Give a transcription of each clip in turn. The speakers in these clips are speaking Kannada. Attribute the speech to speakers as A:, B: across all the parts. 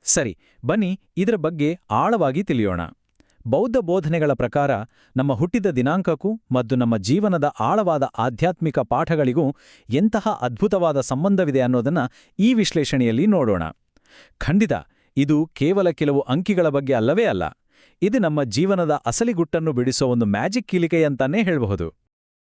A: ಸರಿ, ಬನ್ನಿ ಇದರ ಬಗ್ಗೆ ಆಳವಾಗಿ ತಿಳಿಯೋಣ. ಬೌದ್ಧ ಬೋಧನೆಗಳ ಪ್ರಕಾರ ನಮ್ಮ ಹುಟ್ಟಿದ ದಿನಾಂಕಕ್ಕೂ ಮತ್ತು ನಮ್ಮ ಜೀವನದ ಆಳವಾದ ಆಧ್ಯಾತ್ಮಿಕ ಪಾಠಗಳಿಗೂ ಎಂತಹ ಅದ್ಭುತವಾದ ಸಂಬಂಧವಿದೆ ಅನ್ನೋದನ್ನ ಈ ವಿಶ್ಲೇಷಣೆಯಲ್ಲಿ ನೋಡೋಣ. ಖಂಡಿತ ಇದು ಕೇವಲ ಕೆಲವು ಅಂಕಿಗಳ ಬಗ್ಗೆ ಅಲ್ಲವೇ ಅಲ್ಲ. ಇದು ನಮ್ಮ ಜೀವನದ ಅಸಲಿಗುಟ್ಟನ್ನು ಬಿಡಿಸೋ ಒಂದು ಮ್ಯಾಜಿಕ್ ಕೀಲಿಕೆಯಂತಾನೇ ಹೇಳಬಹುದು.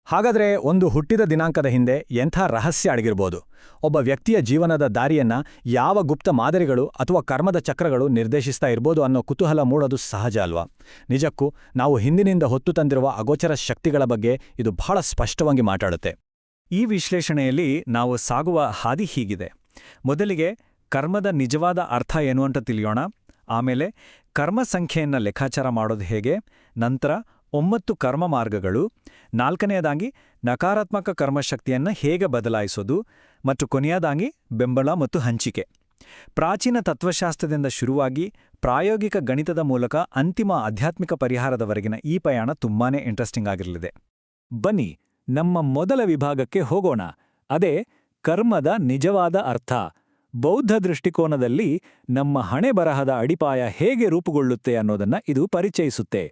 B: ಹಾಗಾದ್ರೆ ಒಂದು ಹುಟ್ಟಿದ ದಿನಾಂಕದ ಹಿಂದೆ ಎಂಥ ರಹಸ್ಯ ಅಡಗಿರ್ಬೋದು? ಒಬ್ಬ ವ್ಯಕ್ತಿಯ ಜೀವನದ ದಾರಿಯನ್ನ ಯಾವ ಗುಪ್ತ ಮಾದರಿಗಳು ಅಥವಾ ಕರ್ಮದ ಚಕ್ರಗಳು ನಿರ್ದೇಶಿಸ್ತಾ ಇರ್ಬೋದು ಅನ್ನೋ ಕುತೂಹಲ ಮೂಡೋದು ಸಹಜ ಅಲ್ವಾ? ನಿಜಕ್ಕೂ ನಾವು ಹಿಂದಿನಿಂದ ಹೊತ್ತು ತಂದಿರುವ ಅಗೋಚರ ಶಕ್ತಿಗಳ ಬಗ್ಗೆ ಇದು ಬಹಳ ಸ್ಪಷ್ಟವಾಗಿ ಮಾತಾಡುತ್ತೆ.
A: ಈ ವಿಶ್ಲೇಷಣೆಯಲ್ಲಿ ನಾವು ಸಾಗುವ ಹಾದಿ ಹೀಗಿದೆ. ಮೊದಲಿಗೆ ಕರ್ಮದ ನಿಜವಾದ ಅರ್ಥ ಏನು ಅಂತ ತಿಳಿಯೋಣ. ಆಮೇಲೆ ಕರ್ಮ ಸಂಖ್ಯೆಯನ್ನ ಲೆಕ್ಕಾಚಾರ ಮಾಡೋದು ಹೇಗೆ, ನಂತರ 9 ಕರ್ಮ ಮಾರ್ಗಗಳು, 4ನೇದಾಗಿ ನಕಾರಾತ್ಮಕ ಕರ್ಮಶಕ್ತಿಯನ್ನು ಹೇಗೆ ಬದಲಾಯಿಸೋದು, ಮತ್ತು ಕೊನೆಯದಾಗಿ ಬೆಂಬಲ ಮತ್ತು ಹಂಚಿಕೆ. ಪ್ರಾಚೀನ ತತ್ವಶಾಸ್ತ್ರದಿಂದ ಶುರುವಾಗಿ ಪ್ರಾಯೋಗಿಕ ಗಣಿತದ ಮೂಲಕ ಅಂತಿಮ ಆಧ್ಯಾತ್ಮಿಕ ಪರಿಹಾರದವರೆಗಿನ ಈ ಪಯಣ ತುಂಬಾನೇ ಇಂಟ್ರೆಸ್ಟಿಂಗ್ ಆಗಿರಲಿದೆ. ಬನ್ನಿ ನಮ್ಮ ಮೊದಲ ವಿಭಾಗಕ್ಕೆ ಹೋಗೋಣ. ಅದೇ ಕರ್ಮದ ನಿಜವಾದ ಅರ್ಥ. ಬೌದ್ಧ ದೃಷ್ಟಿಕೋನದಲ್ಲಿ ನಮ್ಮ ಹಣೆಬರಹದ ಅಡಿಪಾಯ ಹೇಗೆ ರೂಪುಗೊಳ್ಳುತ್ತೆ ಅನ್ನೋದನ್ನ ಇದು ಪರಿಚಯಿಸುತ್ತೆ.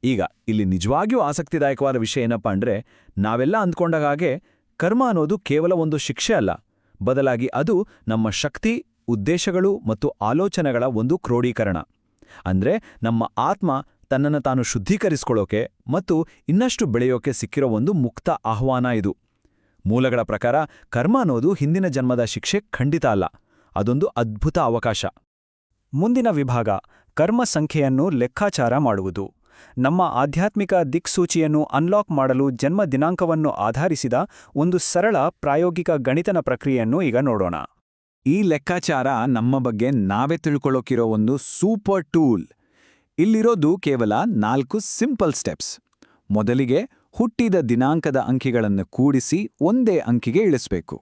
C: ಈಗ ಇಲ್ಲಿ ನಿಜವಾಗಿಯೂ ಆಸಕ್ತಿದಾಯಕವಾದ ವಿಷಯ ಏನಪ್ಪಾ ಅಂದ್ರೆ, ನಾವೆಲ್ಲ ಅಂದ್ಕೊಂಡ ಹಾಗೆ ಕರ್ಮ ಅನ್ನೋದು ಕೇವಲ ಒಂದು ಶಿಕ್ಷೆ ಅಲ್ಲ, ಬದಲಾಗಿ ಅದು ನಮ್ಮ ಶಕ್ತಿ, ಉದ್ದೇಶಗಳು ಮತ್ತು ಆಲೋಚನೆಗಳ ಒಂದು ಕ್ರೋಢೀಕರಣ. ಅಂದ್ರೆ ನಮ್ಮ ಆತ್ಮ ತನ್ನನ್ನು ತಾನು ಶುದ್ಧೀಕರಿಸ್ಕೊಳ್ಳೋಕೆ ಮತ್ತು ಇನ್ನಷ್ಟು ಬೆಳೆಯೋಕೆ ಸಿಕ್ಕಿರೋ ಒಂದು ಮುಕ್ತ ಆಹ್ವಾನ ಇದು. ಮೂಲಗಳ ಪ್ರಕಾರ ಕರ್ಮ ಅನ್ನೋದು ಹಿಂದಿನ ಜನ್ಮದ ಶಿಕ್ಷೆ ಖಂಡಿತ ಅಲ್ಲ, ಅದೊಂದು ಅದ್ಭುತ ಅವಕಾಶ.
B: ಮುಂದಿನ ವಿಭಾಗ ಕರ್ಮ ಸಂಖ್ಯೆಯನ್ನು ಲೆಕ್ಕಾಚಾರ ಮಾಡುವುದು. ನಮ್ಮ ಆಧ್ಯಾತ್ಮಿಕ ದಿಕ್ಸೂಚಿಯನ್ನು ಅನ್ಲಾಕ್ ಮಾಡಲು ಜನ್ಮ ದಿನಾಂಕವನ್ನು ಆಧರಿಸಿದ ಒಂದು ಸರಳ ಪ್ರಾಯೋಗಿಕ ಗಣಿತನ ಪ್ರಕ್ರಿಯೆಯನ್ನು ಈಗ ನೋಡೋಣ.
C: ಈ ಲೆಕ್ಕಾಚಾರ ನಮ್ಮ ಬಗ್ಗೆ ನಾವೇ ತಿಳ್ಕೊಳ್ಳೋಕಿರೋ ಒಂದು ಸೂಪರ್ ಟೂಲ್. ಇಲ್ಲಿರೋದು ಕೇವಲ 4 ಸಿಂಪಲ್ ಸ್ಟೆಪ್ಸ್. ಮೊದಲಿಗೆ ಹುಟ್ಟಿದ ದಿನಾಂಕದ ಅಂಕಿಗಳನ್ನು ಕೂಡಿಸಿ ಒಂದೇ ಅಂಕಿಗೆ ಇಳಿಸಬೇಕು.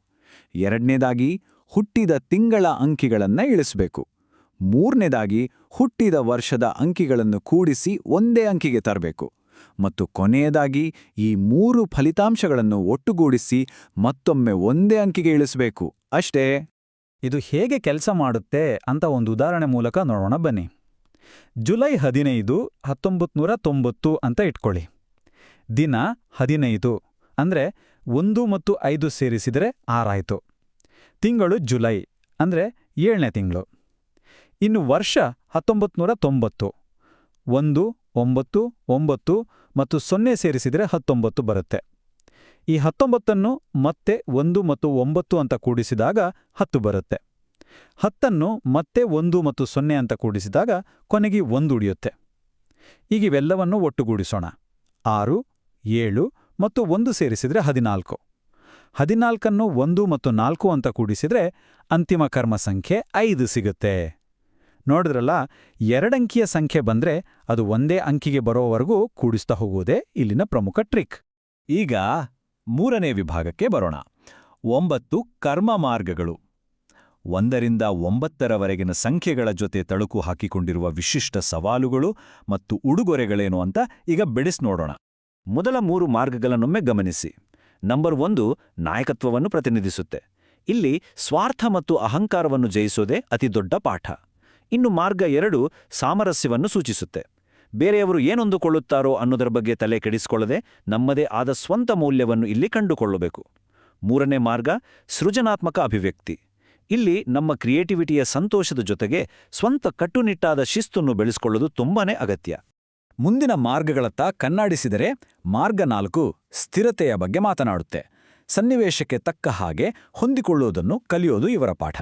C: ಎರಡನೇದಾಗಿ ಹುಟ್ಟಿದ ತಿಂಗಳ ಅಂಕಿಗಳನ್ನು ಇಳಿಸಬೇಕು. ಮೂರನೇದಾಗಿ ಹುಟ್ಟಿದ ವರ್ಷದ ಅಂಕಿಗಳನ್ನು ಕೂಡಿಸಿ ಒಂದೇ ಅಂಕಿಗೆ ತರಬೇಕು. ಮತ್ತು ಕೊನೆಯದಾಗಿ ಈ 3 ಫಲಿತಾಂಶಗಳನ್ನು ಒಟ್ಟುಗೂಡಿಸಿ ಮತ್ತೊಮ್ಮೆ ಒಂದೇ ಅಂಕಿಗೆ ಇಳಿಸಬೇಕು. ಅಷ್ಟೇ.
A: ಇದು ಹೇಗೆ ಕೆಲಸ ಮಾಡುತ್ತೆ ಅಂತ ಒಂದು ಉದಾಹರಣೆ ಮೂಲಕ ನೋಡೋಣ ಬನ್ನಿ. ಜುಲೈ 15, 1990 ಅಂತ ಇಟ್ಕೊಳ್ಳಿ. ದಿನ 15 ಅಂದ್ರೆ 1 ಮತ್ತು 5 ಸೇರಿಸಿದರೆ 6 ಆಯ್ತು. ತಿಂಗಳು ಜುಲೈ ಅಂದ್ರೆ 7ನೇ ತಿಂಗಳು. ಇನ್ನು ವರ್ಷ 1990. 1, 9, 9 ಮತ್ತು 0 ಸೇರಿಸಿದರೆ 19 ಬರುತ್ತೆ. ಈ 19ನ್ನು ಮತ್ತೆ 1 ಮತ್ತು 9 ಅಂತ ಕೂಡಿಸಿದಾಗ 10 ಬರುತ್ತೆ. 10ನ್ನು ಮತ್ತೆ 1 ಮತ್ತು 0 ಅಂತ ಕೂಡಿಸಿದಾಗ ಕೊನೆಗೆ 1 ಉಳಿಯುತ್ತೆ. ಈಗ ಇವೆಲ್ಲವನ್ನೂ ಒಟ್ಟುಗೂಡಿಸೋಣ. 6, 7 ಮತ್ತು 1 ಸೇರಿಸಿದರೆ 14. 14ನ್ನು 1 ಮತ್ತು 4 ಅಂತ ಕೂಡಿಸಿದ್ರೆ ಅಂತಿಮ ಕರ್ಮ ಸಂಖ್ಯೆ 5 ಸಿಗುತ್ತೆ. ನೋಡಿದ್ರಲ್ಲ, 2 ಅಂಕಿಯ ಸಂಖ್ಯೆ ಬಂದ್ರೆ ಅದು ಒಂದೇ ಅಂಕಿಗೆ ಬರೋವರೆಗೂ ಕೂಡಿಸ್ತಾ ಹೋಗುವುದೇ ಇಲ್ಲಿನ ಪ್ರಮುಖ ಟ್ರಿಕ್.
C: ಈಗ 3ನೇ ವಿಭಾಗಕ್ಕೆ ಬರೋಣ. 9 ಕರ್ಮ ಮಾರ್ಗಗಳು. 1ರಿಂದ 9ರವರೆಗಿನ ಸಂಖ್ಯೆಗಳ ಜೊತೆ ತಳುಕು ಹಾಕಿಕೊಂಡಿರುವ ವಿಶಿಷ್ಟ ಸವಾಲುಗಳು ಮತ್ತು ಉಡುಗೊರೆಗಳೇನು ಅಂತ ಈಗ ಬಿಡಿಸಿ ನೋಡೋಣ. ಮೊದಲ 3 ಮಾರ್ಗಗಳನ್ನೊಮ್ಮೆ ಗಮನಿಸಿ. ನಂಬರ್ 1 ನಾಯಕತ್ವವನ್ನು ಪ್ರತಿನಿಧಿಸುತ್ತೆ. ಇಲ್ಲಿ ಸ್ವಾರ್ಥ ಮತ್ತು ಅಹಂಕಾರವನ್ನು ಜಯಿಸೋದೇ ಅತಿದೊಡ್ಡ ಪಾಠ. ಇನ್ನು ಮಾರ್ಗ 2 ಸಾಮರಸ್ಯವನ್ನು ಸೂಚಿಸುತ್ತೆ. ಬೇರೆಯವರು ಏನೊಂದುಕೊಳ್ಳುತ್ತಾರೋ ಅನ್ನೋದರ ಬಗ್ಗೆ ತಲೆ ಕೆಡಿಸಿಕೊಳ್ಳದೆ ನಮ್ಮದೇ ಆದ ಸ್ವಂತ ಮೌಲ್ಯವನ್ನು ಇಲ್ಲಿ ಕಂಡುಕೊಳ್ಳಬೇಕು. 3ನೇ ಮಾರ್ಗ ಸೃಜನಾತ್ಮಕ ಅಭಿವ್ಯಕ್ತಿ. ಇಲ್ಲಿ ನಮ್ಮ ಕ್ರಿಯೇಟಿವಿಟಿಯ ಸಂತೋಷದ ಜೊತೆಗೆ ಸ್ವಂತ ಕಟ್ಟುನಿಟ್ಟಾದ ಶಿಸ್ತನ್ನು ಬೆಳೆಸಿಕೊಳ್ಳೋದು ತುಂಬಾನೇ ಅಗತ್ಯ.
B: ಮುಂದಿನ ಮಾರ್ಗಗಳತ್ತ ಕಣ್ಣಾಡಿಸಿದರೆ ಮಾರ್ಗ 4 ಸ್ಥಿರತೆಯ ಬಗ್ಗೆ ಮಾತನಾಡುತ್ತೆ. ಸನ್ನಿವೇಶಕ್ಕೆ ತಕ್ಕ ಹಾಗೆ ಹೊಂದಿಕೊಳ್ಳುವುದನ್ನು ಕಲಿಯೋದು ಇವರ ಪಾಠ.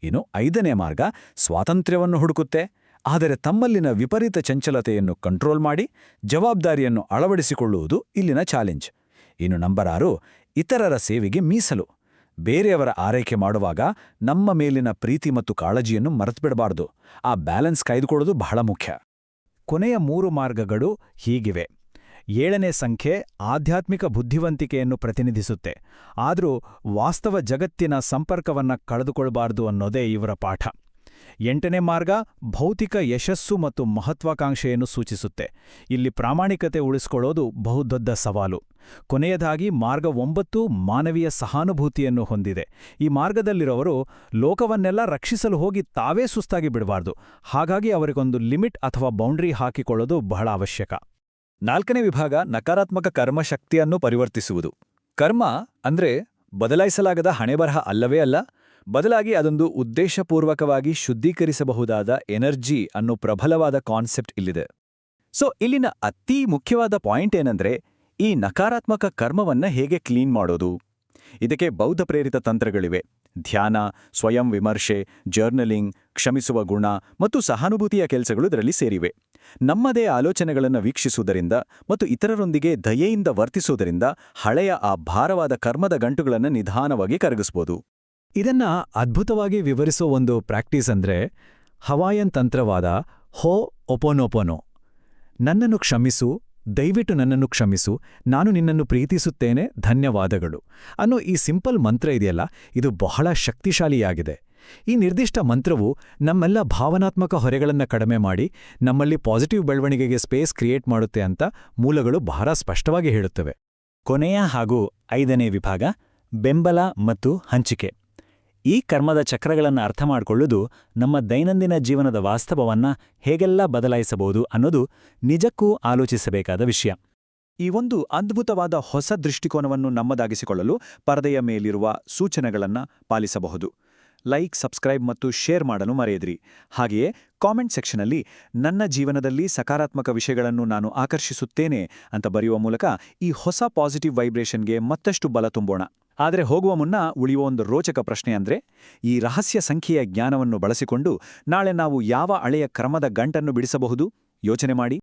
B: ಇನ್ನು 5ನೇ ಮಾರ್ಗ ಸ್ವಾತಂತ್ರ್ಯವನ್ನು ಹುಡುಕುತ್ತೆ. ಆದರೆ ತಮ್ಮಲ್ಲಿನ ವಿಪರೀತ ಚಂಚಲತೆಯನ್ನು ಕಂಟ್ರೋಲ್ ಮಾಡಿ ಜವಾಬ್ದಾರಿಯನ್ನು ಅಳವಡಿಸಿಕೊಳ್ಳುವುದು ಇಲ್ಲಿನ ಚಾಲೆಂಜ್. ಇನ್ನು ನಂಬರ್ 6 ಇತರರ ಸೇವೆಗೆ ಮೀಸಲು. ಬೇರೆಯವರ ಆರೈಕೆ ಮಾಡುವಾಗ ನಮ್ಮ ಮೇಲಿನ ಪ್ರೀತಿ ಮತ್ತು ಕಾಳಜಿಯನ್ನು ಮರೆತುಬಿಡಬಾರದು. ಆ ಬ್ಯಾಲೆನ್ಸ್ ಕಾಯ್ದುಕೊಳ್ಳೋದು ಬಹಳ ಮುಖ್ಯ.
A: ಕೊನೆಯ 3 ಮಾರ್ಗಗಳು ಹೀಗಿವೆ. 7ನೇ ಸಂಖ್ಯೆ ಆಧ್ಯಾತ್ಮಿಕ ಬುದ್ಧಿವಂತಿಕೆಯನ್ನು ಪ್ರತಿನಿಧಿಸುತ್ತೆ. ಆದರೂ ವಾಸ್ತವ ಜಗತ್ತಿನ ಸಂಪರ್ಕವನ್ನ ಕಳೆದುಕೊಳ್ಬಾರ್ದು ಅನ್ನೋದೇ ಇವರ ಪಾಠ.
C: ಎಂಟನೇ ಮಾರ್ಗ ಭೌತಿಕ ಯಶಸ್ಸು ಮತ್ತು ಮಹತ್ವಾಕಾಂಕ್ಷೆಯನ್ನು ಸೂಚಿಸುತ್ತೆ. ಇಲ್ಲಿ ಪ್ರಾಮಾಣಿಕತೆ ಉಳಿಸ್ಕೊಳ್ಳೋದು ಬಹುದೊಡ್ಡ ಸವಾಲು. ಕೊನೆಯದಾಗಿ ಮಾರ್ಗ 9 ಮಾನವೀಯ ಸಹಾನುಭೂತಿಯನ್ನು ಹೊಂದಿದೆ. ಈ ಮಾರ್ಗದಲ್ಲಿರೋವರು ಲೋಕವನ್ನೆಲ್ಲ ರಕ್ಷಿಸಲು ಹೋಗಿ ತಾವೇ ಸುಸ್ತಾಗಿ ಬಿಡಬಾರ್ದು. ಹಾಗಾಗಿ ಅವರಿಗೊಂದು ಲಿಮಿಟ್ ಅಥವಾ ಬೌಂಡ್ರಿ ಹಾಕಿಕೊಳ್ಳೋದು ಬಹಳ ಅವಶ್ಯಕ.
B: 4ನೇ ವಿಭಾಗ ನಕಾರಾತ್ಮಕ ಕರ್ಮಶಕ್ತಿಯನ್ನು ಪರಿವರ್ತಿಸುವುದು. ಕರ್ಮ ಅಂದ್ರೆ ಬದಲಾಯಿಸಲಾಗದ ಹಣೆಬರಹ ಅಲ್ಲವೇ ಅಲ್ಲ, ಬದಲಾಗಿ ಅದೊಂದು ಉದ್ದೇಶಪೂರ್ವಕವಾಗಿ ಶುದ್ಧೀಕರಿಸಬಹುದಾದ ಎನರ್ಜಿ ಅನ್ನೋ ಪ್ರಬಲವಾದ ಕಾನ್ಸೆಪ್ಟ್ ಇಲ್ಲಿದೆ. ಇಲ್ಲಿನ ಅತೀ ಮುಖ್ಯವಾದ ಪಾಯಿಂಟ್ ಏನಂದ್ರೆ ಈ ನಕಾರಾತ್ಮಕ ಕರ್ಮವನ್ನ ಹೇಗೆ ಕ್ಲೀನ್ ಮಾಡೋದು. ಇದಕ್ಕೆ ಬೌದ್ಧ ಪ್ರೇರಿತ ತಂತ್ರಗಳಿವೆ. ಧ್ಯಾನ, ಸ್ವಯಂ ವಿಮರ್ಶೆ, ಜರ್ನಲಿಂಗ್, ಕ್ಷಮಿಸುವ ಗುಣ ಮತ್ತು ಸಹಾನುಭೂತಿಯ ಕೆಲಸಗಳು ಇದರಲ್ಲಿ ಸೇರಿವೆ. ನಮ್ಮದೇ ಆಲೋಚನೆಗಳನ್ನು ವೀಕ್ಷಿಸುವುದರಿಂದ ಮತ್ತು ಇತರರೊಂದಿಗೆ ದಯೆಯಿಂದ ವರ್ತಿಸುವುದರಿಂದ ಹಳೆಯ ಆ ಭಾರವಾದ ಕರ್ಮದ ಗಂಟುಗಳನ್ನು ನಿಧಾನವಾಗಿ ಕರಗಿಸ್ಬೋದು.
C: ಇದನ್ನ ಅದ್ಭುತವಾಗಿ ವಿವರಿಸೋ ಒಂದು ಪ್ರಾಕ್ಟೀಸ್ ಅಂದ್ರೆ ಹವಾಯನ್ ತಂತ್ರವಾದ ಹೋ ಒಪೊನೊಪೊನೊ. ನನ್ನನ್ನು ಕ್ಷಮಿಸು, ದಯವಿಟ್ಟು ನನ್ನನ್ನು ಕ್ಷಮಿಸು, ನಾನು ನಿನ್ನನ್ನು ಪ್ರೀತಿಸುತ್ತೇನೆ, ಧನ್ಯವಾದಗಳು ಅನ್ನೋ ಈ ಸಿಂಪಲ್ ಮಂತ್ರ ಇದೆಯಲ್ಲ, ಇದು ಬಹಳ ಶಕ್ತಿಶಾಲಿಯಾಗಿದೆ. ಈ ನಿರ್ದಿಷ್ಟ ಮಂತ್ರವು ನಮ್ಮೆಲ್ಲ ಭಾವನಾತ್ಮಕ ಹೊರೆಗಳನ್ನು ಕಡಿಮೆ ಮಾಡಿ ನಮ್ಮಲ್ಲಿ ಪಾಸಿಟಿವ್ ಬೆಳವಣಿಗೆಗೆ ಸ್ಪೇಸ್ ಕ್ರಿಯೇಟ್ ಮಾಡುತ್ತೆ ಅಂತ ಮೂಲಗಳು ಬಹಳ ಸ್ಪಷ್ಟವಾಗಿ ಹೇಳುತ್ತವೆ.
A: ಕೊನೆಯ ಹಾಗೂ 5ನೇ ವಿಭಾಗ ಬೆಂಬಲ ಮತ್ತು ಹಂಚಿಕೆ. ಈ ಕರ್ಮದ ಚಕ್ರಗಳನ್ನು ಅರ್ಥ ಮಾಡಿಕೊಳ್ಳುವುದು ನಮ್ಮ ದೈನಂದಿನ ಜೀವನದ ವಾಸ್ತವವನ್ನ ಹೇಗೆಲ್ಲ ಬದಲಾಯಿಸಬಹುದು ಅನ್ನೋದು ನಿಜಕ್ಕೂ ಆಲೋಚಿಸಬೇಕಾದ ವಿಷಯ.
B: ಈ ಒಂದು ಅದ್ಭುತವಾದ ಹೊಸ ದೃಷ್ಟಿಕೋನವನ್ನು ನಮ್ಮದಾಗಿಸಿಕೊಳ್ಳಲು ಪರದೆಯ ಮೇಲಿರುವ ಸೂಚನೆಗಳನ್ನು ಪಾಲಿಸಬಹುದು. ಲೈಕ್, ಸಬ್ಸ್ಕ್ರೈಬ್ ಮತ್ತು ಶೇರ್ ಮಾಡಲು ಮರೆಯದಿರಿ. ಹಾಗೆಯೇ ಕಾಮೆಂಟ್ ಸೆಕ್ಷನಲ್ಲಿ ನನ್ನ ಜೀವನದಲ್ಲಿ ಸಕಾರಾತ್ಮಕ ವಿಷಯಗಳನ್ನು ನಾನು ಆಕರ್ಷಿಸುತ್ತೇನೆ ಅಂತ ಬರೆಯುವ ಮೂಲಕ ಈ ಹೊಸ ಪಾಸಿಟಿವ್ ವೈಬ್ರೇಷನ್ಗೆ ಮತ್ತಷ್ಟು ಬಲ ತುಂಬೋಣ. ಆದರೆ ಹೋಗುವ ಮುನ್ನ ಉಳಿಯುವ ಒಂದು ರೋಚಕ ಪ್ರಶ್ನೆ ಅಂದ್ರೆ, ಈ ರಹಸ್ಯ ಸಂಖ್ಯೆಯ ಜ್ಞಾನವನ್ನು ಬಳಸಿಕೊಂಡು ನಾಳೆ ನಾವು ಯಾವ ಹಳೆಯ ಕ್ರಮದ ಗಂಟನ್ನು ಬಿಡಿಸಬಹುದು? ಯೋಚನೆ ಮಾಡಿ.